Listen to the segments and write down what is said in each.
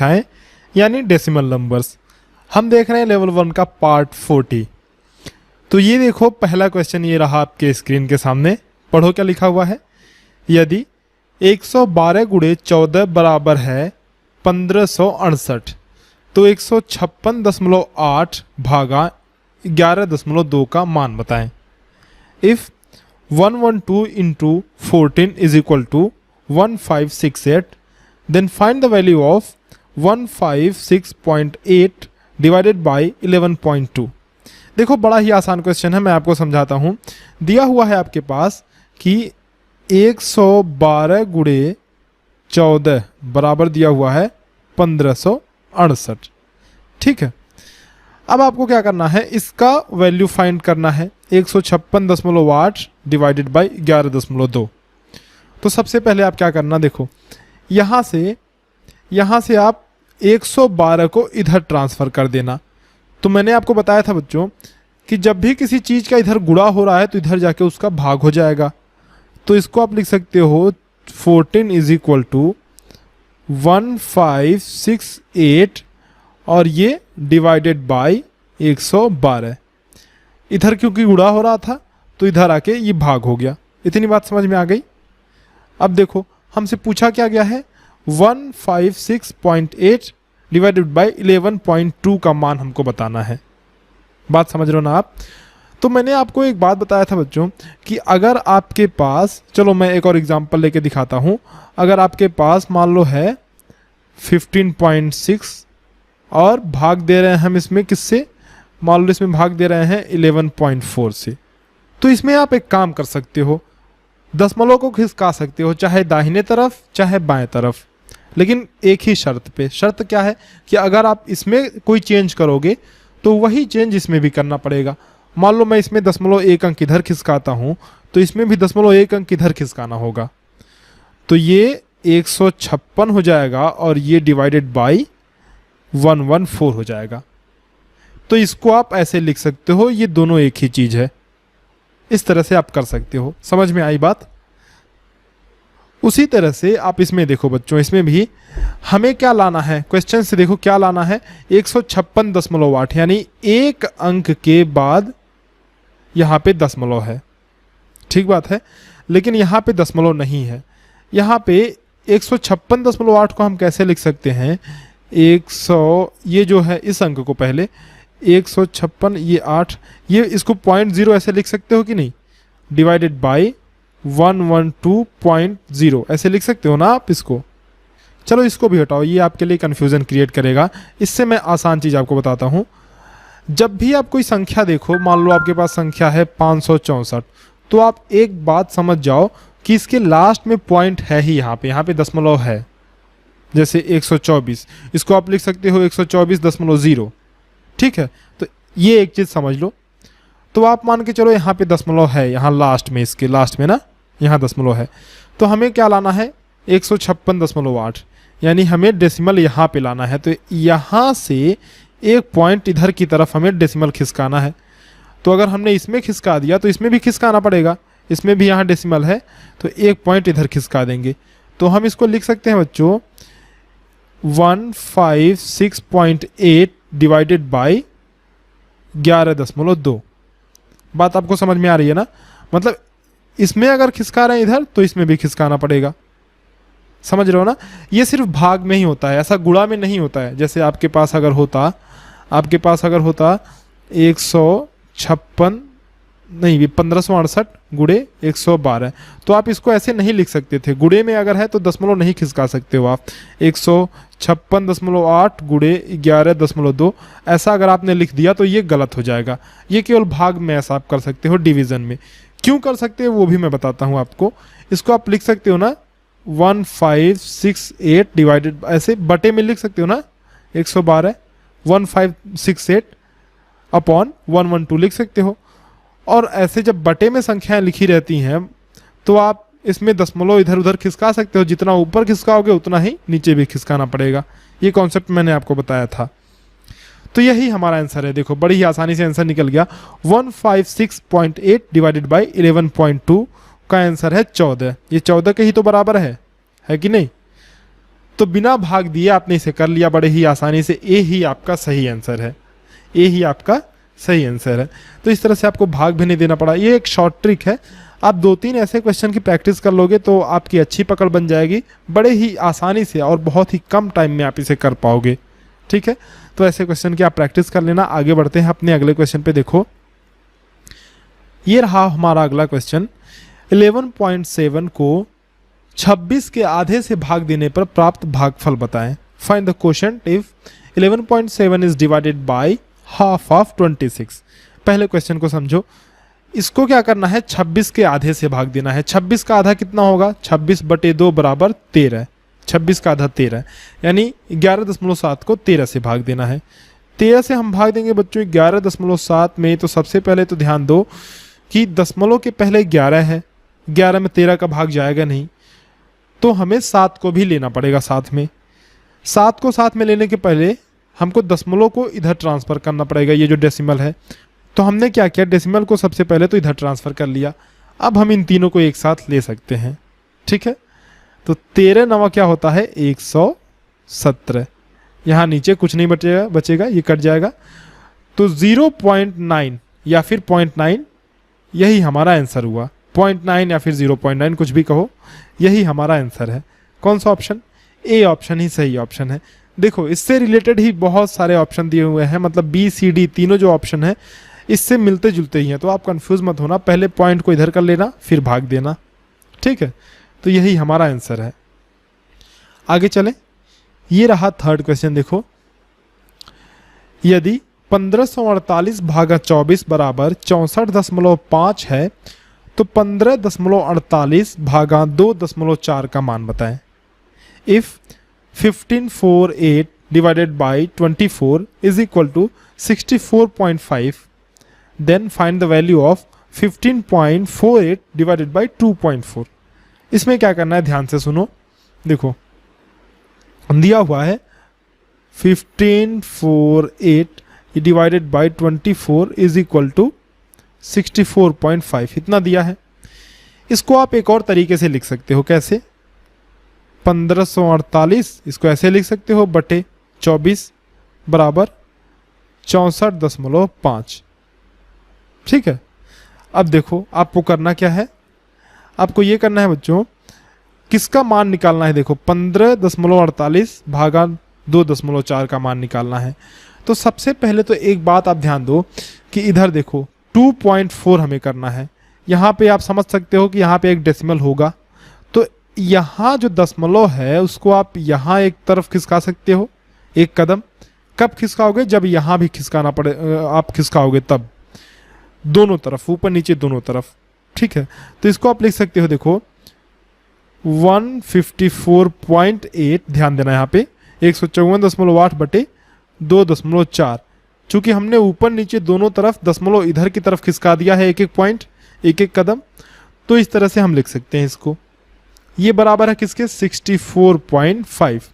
संख्याएं यानी decimal numbers. हम देख रहे हैं लेवल 1 का पार्ट 40। तो ये देखो पहला क्वेश्चन ये रहा आपके स्क्रीन के सामने। पढ़ो क्या लिखा हुआ है। यदि 112 गुणे 14 बराबर है 1568 तो 156.8 भागा 11.2 का मान बताएं। If 112 into 14 is equal to 1568 then find the value of 156.8 divided by 11.2। देखो बड़ा ही आसान क्वेश्चन है, मैं आपको समझाता हूँ। दिया हुआ है आपके पास कि 112 गुणे 14 बराबर दिया हुआ है 1568। ठीक है, अब आपको क्या करना है, इसका वैल्यू फाइंड करना है 156.8 डिवाइडेड बाई 11.2। तो सबसे पहले आप क्या करना, देखो यहाँ से आप 112 को इधर ट्रांसफ़र कर देना। तो मैंने आपको बताया था बच्चों कि जब भी किसी चीज़ का इधर गुणा हो रहा है तो इधर जाके उसका भाग हो जाएगा। तो इसको आप लिख सकते हो 14 इज इक्वल टू 1568 और ये डिवाइडेड बाई 112। इधर क्योंकि गुणा हो रहा था तो इधर आके ये भाग हो गया। इतनी बात समझ में आ गई। अब देखो हमसे पूछा क्या गया है, 156.8 डिवाइडेड बाई 11.2 का मान हमको बताना है। बात समझ रहे हो ना आप। तो मैंने आपको एक बात बताया था बच्चों कि अगर आपके पास, चलो मैं एक और एग्जांपल लेके दिखाता हूँ। अगर आपके पास मान लो है 15.6 और भाग दे रहे हैं हम इसमें किससे, मान लो इसमें भाग दे रहे हैं 11.4 से, तो इसमें आप एक काम कर सकते हो, दशमलव को खिसका सकते हो, चाहे दाहिने तरफ चाहे बाएं तरफ, लेकिन एक ही शर्त पे। शर्त क्या है कि अगर आप इसमें कोई चेंज करोगे तो वही चेंज इसमें भी करना पड़ेगा। मान लो मैं इसमें 0.1 अंक इधर खिसकाता हूँ तो इसमें भी 0.1 अंक इधर खिसकाना होगा। तो ये 156 हो जाएगा और ये डिवाइडेड बाई 114 हो जाएगा। तो इसको आप ऐसे लिख सकते हो, ये दोनों एक ही चीज़ है। इस तरह से आप कर सकते हो। समझ में आई बात। उसी तरह से आप इसमें देखो बच्चों, इसमें भी हमें क्या लाना है, क्वेश्चन से देखो क्या लाना है, 156.8 यानी एक अंक के बाद यहाँ पे दशमलव है। ठीक बात है, लेकिन यहाँ पे दशमलव नहीं है। यहाँ पे 156.8 को हम कैसे लिख सकते हैं, 100 ये जो है इस अंक को पहले 156 ये 8, ये इसको 0.0 ऐसे लिख सकते हो कि नहीं, डिवाइडेड बाई 112.0 ऐसे लिख सकते हो ना आप इसको। चलो इसको भी हटाओ, ये आपके लिए कन्फ्यूज़न क्रिएट करेगा। इससे मैं आसान चीज़ आपको बताता हूँ। जब भी आप कोई संख्या देखो, मान लो आपके पास संख्या है 564, तो आप एक बात समझ जाओ कि इसके लास्ट में पॉइंट है ही यहाँ पे दशमलव है। जैसे 124, इसको आप लिख सकते हो 124.0। ठीक है, तो ये एक चीज़ समझ लो। तो आप मान के चलो यहाँ पे दशमलव है, यहाँ लास्ट में, इसके लास्ट में ना यहाँ दशमलव है। तो हमें क्या लाना है, 156.8 यानी हमें डेसिमल यहाँ पे लाना है। तो यहाँ से एक पॉइंट इधर की तरफ हमें डेसिमल खिसकाना है। तो अगर हमने इसमें खिसका दिया तो इसमें भी खिसकाना पड़ेगा, इसमें भी यहाँ डेसिमल है तो एक पॉइंट इधर खिसका देंगे। तो हम इसको लिख सकते हैं बच्चों 156.8 डिवाइडेड बाई 11.2। बात आपको समझ में आ रही है ना। मतलब इसमें अगर खिसका रहे हैं इधर तो इसमें भी खिसकाना पड़ेगा। समझ रहे हो ना। ये सिर्फ भाग में ही होता है, ऐसा गुणा में नहीं होता है। जैसे आपके पास अगर होता 156 नहीं, 1568 गुणे 112, तो आप इसको ऐसे नहीं लिख सकते थे। गुणे में अगर है तो दशमलव नहीं खिसका सकते हो आप। 156.8 गुणे 11.2 ऐसा अगर आपने लिख दिया तो ये गलत हो जाएगा। ये केवल भाग में ऐसा आप कर सकते हो, डिवीज़न में क्यों कर सकते हो वो भी मैं बताता हूँ आपको। इसको आप लिख सकते हो ना 1568 डिवाइडेड, ऐसे बटे में लिख सकते हो ना 112, 1568 अपॉन 112 लिख सकते हो। और ऐसे जब बटे में संख्याएं लिखी रहती हैं तो आप इसमें दशमलव इधर उधर खिसका सकते हो। जितना ऊपर खिसकाओगे उतना ही नीचे भी खिसकाना पड़ेगा। ये कॉन्सेप्ट मैंने आपको बताया था। तो यही हमारा आंसर है। देखो बड़ी ही आसानी से आंसर निकल गया। 156.8 डिवाइडेड बाई 11.2 का आंसर है 14। ये 14 के ही तो बराबर है कि नहीं। तो बिना भाग दिए आपने इसे कर लिया बड़े ही आसानी से। ए ही आपका सही आंसर है, ए ही आपका सही आंसर है। तो इस तरह से आपको भाग भी नहीं देना पड़ा। ये एक शॉर्ट ट्रिक है, आप 2-3 ऐसे क्वेश्चन की प्रैक्टिस कर लोगे तो आपकी अच्छी पकड़ बन जाएगी, बड़े ही आसानी से और बहुत ही कम टाइम में आप इसे कर पाओगे। ठीक है, तो ऐसे क्वेश्चन की आप प्रैक्टिस कर लेना। आगे बढ़ते हैं अपने अगले क्वेश्चन पे। देखो ये रहा हमारा अगला क्वेश्चन। 11.7 को 26 के आधे से भाग देने पर प्राप्त भागफल बताएं। Find the quotient if 11.7 is divided by half of 26। पहले क्वेश्चन को समझो। इसको क्या करना है, 26 के आधे से भाग देना है। 26 का आधा कितना होगा, 26/2 बराबर 13। 26 का आधा 13, यानी 11.7 को 13 से भाग देना है। 13 से हम भाग देंगे बच्चों 11.7 में, तो सबसे पहले तो ध्यान दो कि दशमलव के पहले 11 है, 11 में 13 का भाग जाएगा नहीं, तो हमें 7 को भी लेना पड़ेगा साथ में। 7 को साथ में लेने के पहले हमको दशमलव को इधर ट्रांसफ़र करना पड़ेगा, ये जो डेसिमल है। तो हमने क्या किया, डेसिमल को सबसे पहले तो इधर ट्रांसफ़र कर लिया। अब हम इन तीनों को एक साथ ले सकते हैं। ठीक है, तो 13 9 क्या होता है 117। यहाँ नीचे कुछ नहीं बचेगा, ये कट जाएगा। तो 0.9 या फिर 0.9 यही हमारा आंसर हुआ। 0.9 या फिर 0.9 कुछ भी कहो, यही हमारा आंसर है। कौन सा ऑप्शन, ए ऑप्शन ही सही ऑप्शन है। देखो इससे रिलेटेड ही बहुत सारे ऑप्शन दिए हुए हैं, मतलब बी सी डी तीनों जो ऑप्शन है इससे मिलते जुलते ही हैं, तो आप कंफ्यूज मत होना। पहले पॉइंट को इधर कर लेना फिर भाग देना। ठीक है, तो यही हमारा आंसर है। आगे चलें, ये रहा थर्ड क्वेश्चन। देखो यदि 1548 भागा 24 बराबर 64.5 है तो 15.48 भागा 2.4 का मान बताएं। If 1548 divided by 24 is equal to 64.5, then find the value of 15.48 divided by 2.4। इसमें क्या करना है, ध्यान से सुनो। देखो दिया हुआ है 1548 divided by 24 is equal to 64.5, इतना दिया है। इसको आप एक और तरीके से लिख सकते हो। कैसे, 1548 इसको ऐसे लिख सकते हो बटे 24 बराबर 64.5। ठीक है, अब देखो आपको करना क्या है, आपको ये करना है बच्चों, किसका मान निकालना है। देखो 15.48 भागा 2.4 का मान निकालना है। तो सबसे पहले तो एक बात आप ध्यान दो कि इधर देखो 2.4 हमें करना है। यहाँ पे आप समझ सकते हो कि यहाँ पे एक डेसिमल होगा, तो यहाँ जो दशमलव है उसको आप यहाँ एक तरफ खिसका सकते हो एक कदम। कब खिसकाओगे, जब यहाँ भी खिसकाना पड़े, आप खिसकाओगे तब, दोनों तरफ, ऊपर नीचे दोनों तरफ। ठीक है, तो इसको आप लिख सकते हो। देखो 154.8, ध्यान देना यहाँ पे 154.8 बटे 2.4। चूंकि हमने ऊपर नीचे दोनों तरफ दशमलव इधर की तरफ खिसका दिया है, एक एक पॉइंट, एक एक कदम, तो इस तरह से हम लिख सकते हैं इसको। ये बराबर है किसके, 64.5।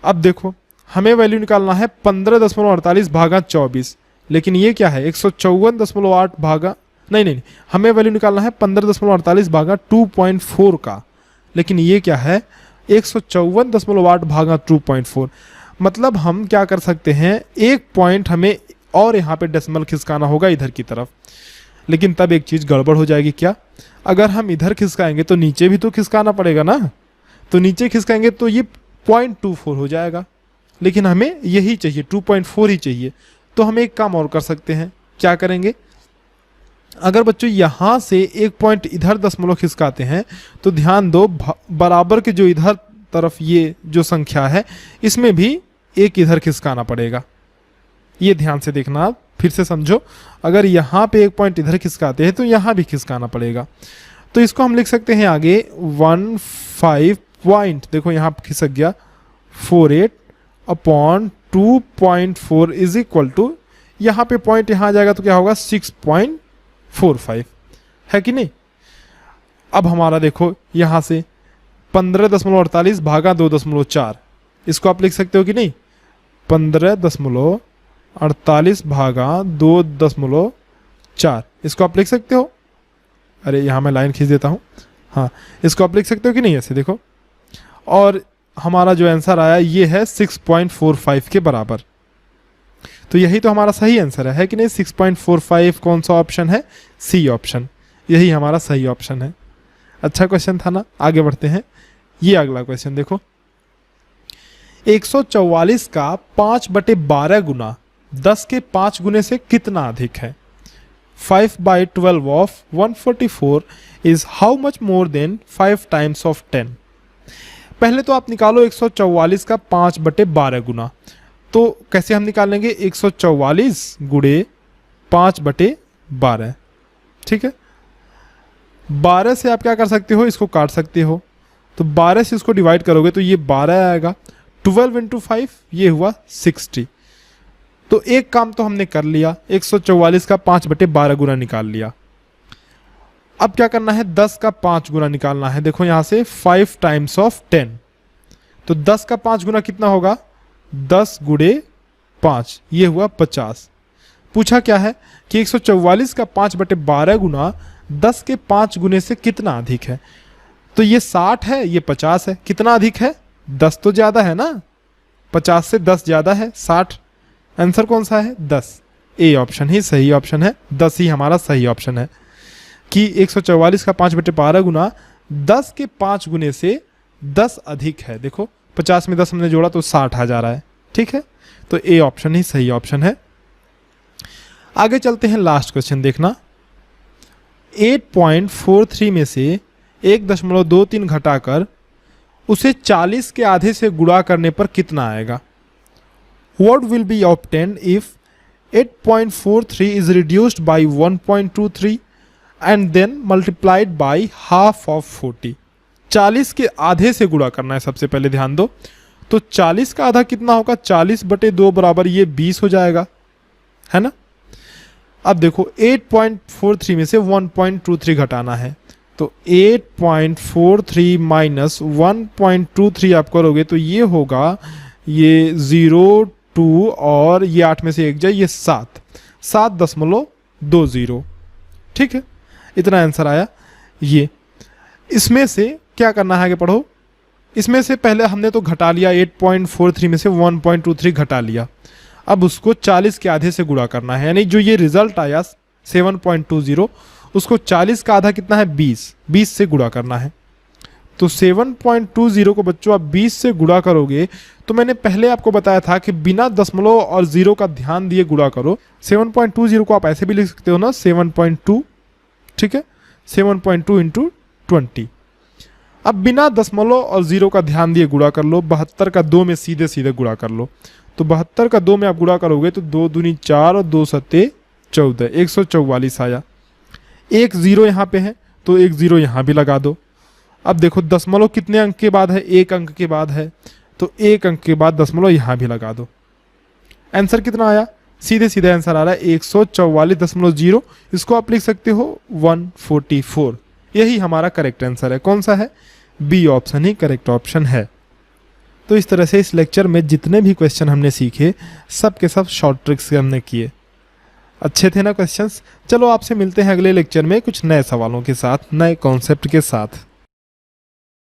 अब देखो हमें वैल्यू निकालना है 15.48 भागा 24, लेकिन ये क्या है 154.8 भागा, नहीं, हमें वैल्यू निकालना है 15.48 भागा 2.4 का, लेकिन ये क्या है 154.8 भागा 2.4। मतलब हम क्या कर सकते हैं, एक पॉइंट हमें और यहाँ पे डेसिमल खिसकाना होगा इधर की तरफ। लेकिन तब एक चीज़ गड़बड़ हो जाएगी। क्या, अगर हम इधर खिसकाएंगे तो नीचे भी तो खिसकाना पड़ेगा ना, तो नीचे खिसकाएंगे तो ये 0.24 हो जाएगा, लेकिन हमें यही चाहिए 2.4 ही चाहिए। तो हम एक काम और कर सकते हैं, क्या करेंगे, अगर बच्चों यहाँ से एक पॉइंट इधर दशमलव खिसकाते हैं तो ध्यान दो बराबर के जो इधर तरफ ये जो संख्या है इसमें भी एक इधर खिसकाना पड़ेगा। ये ध्यान से देखना, आप फिर से समझो। अगर यहाँ पे एक पॉइंट इधर खिसकाते हैं तो यहाँ भी खिसकाना पड़ेगा। तो इसको हम लिख सकते हैं आगे 15 पॉइंट, देखो यहाँ खिसक गया 48 अपॉन 2.4 इज इक्वल टू, यहाँ पे पॉइंट यहाँ आ जाएगा तो क्या होगा 6.45, है कि नहीं। अब हमारा देखो यहाँ से 15.48 भागा 2.4, इसको आप लिख सकते हो कि नहीं, 15.48 भागा 2.4, इसको आप लिख सकते हो। अरे यहाँ मैं लाइन खींच देता हूँ, हाँ, इसको आप लिख सकते हो कि नहीं, ऐसे देखो। और हमारा जो आंसर आया ये है 6.45 के बराबर। तो यही तो हमारा सही आंसर है कि नहीं? 6.45 कौन सा ऑप्शन है? सी ऑप्शन, यही हमारा सही ऑप्शन है। अच्छा क्वेश्चन था ना। आगे बढ़ते हैं। ये अगला क्वेश्चन देखो, 144 का 5/12 गुना 10 के 5 गुने से कितना अधिक है? 5/12 of 144 is how much more than 5 times of 10। पहले तो आप निकालो 144 का 5/12 गुना। तो कैसे हम निकालेंगे? 144 गुणे 5/12। ठीक है, 12 से आप क्या कर सकते हो? इसको काट सकते हो। तो 12 से इसको डिवाइड करोगे तो ये 12 आएगा। 12 इंटू 5 ये हुआ 60। तो एक काम तो हमने कर लिया, 144 का 5/12 गुना निकाल लिया। अब क्या करना है? 10 का 5 गुना निकालना है। देखो यहां से 5 टाइम्स ऑफ 10, तो 10 का 5 गुना कितना होगा? 10 गुणे 5, ये हुआ 50। पूछा क्या है कि 144 का 5/12 गुना 10 के 5 गुने से कितना अधिक है? तो ये 60 है, ये 50 है। कितना अधिक है? 10 तो ज़्यादा है ना, 50 से 10 ज़्यादा है 60। आंसर कौन सा है? 10। ए ऑप्शन ही सही ऑप्शन है, 10 ही हमारा सही ऑप्शन है कि 144 का 5/12 गुना 10 के 5 गुने से 10 अधिक है। देखो 50 में 10 हमने जोड़ा तो 60 आ जा रहा है। ठीक है, तो ए ऑप्शन ही सही ऑप्शन है। आगे चलते हैं, लास्ट क्वेश्चन देखना। 8.43 में से 1.23 घटाकर उसे 40 के आधे से गुणा करने पर कितना आएगा? What will be obtained if 8.43 is reduced by 1.23 and then multiplied by half of 40? 40 के आधे से गुणा करना है। सबसे पहले ध्यान दो, तो 40 का आधा कितना होगा? 40/2 बराबर ये 20 हो जाएगा, है ना। अब देखो 8.43 में से 1.23 घटाना है, तो 8.43 माइनस 1.23 आप करोगे तो ये होगा, ये 0 2 और ये 8 में से 1 जाए, ये 7.20। ठीक है, इतना आंसर आया। ये इसमें से क्या करना है? आगे पढ़ो। इसमें से पहले हमने तो घटा लिया, 8.43 में से 1.23 घटा लिया। अब उसको 40 के आधे से गुणा करना है, यानी जो ये रिजल्ट आया 7.20 उसको 40 का आधा कितना है? 20 से गुणा करना है। तो 7.20 को बच्चों आप 20 से गुणा करोगे तो मैंने पहले आपको बताया था कि बिना दशमलव और जीरो का ध्यान दिए गुणा करो। 7.20 को आप ऐसे भी लिख सकते हो ना, 7.2। ठीक है, 7.2 इंटू 20। अब बिना दशमलव और जीरो का ध्यान दिए गुणा कर लो। 72 का 2 में सीधे सीधे गुणा कर लो। तो 72 का 2 में आप गुणा करोगे तो 2 दूनी 4 और 2 सत्ते 14, 144 आया। एक जीरो यहाँ पे है तो एक जीरो यहाँ भी लगा दो। अब देखो दशमलव कितने अंक के बाद है? एक अंक के बाद है, तो एक अंक के बाद दशमलव यहाँ भी लगा दो। आंसर कितना आया? सीधे सीधे आंसर आ रहा है 144.0। इसको आप लिख सकते हो 144। यही हमारा करेक्ट आंसर है। कौन सा है? बी ऑप्शन ही करेक्ट ऑप्शन है। तो इस तरह से इस लेक्चर में जितने भी क्वेश्चन हमने सीखे सब के सब शॉर्ट ट्रिक्स से हमने किए। अच्छे थे ना क्वेश्चंस? चलो आपसे मिलते हैं अगले लेक्चर में कुछ नए सवालों के साथ, नए कॉन्सेप्ट के साथ।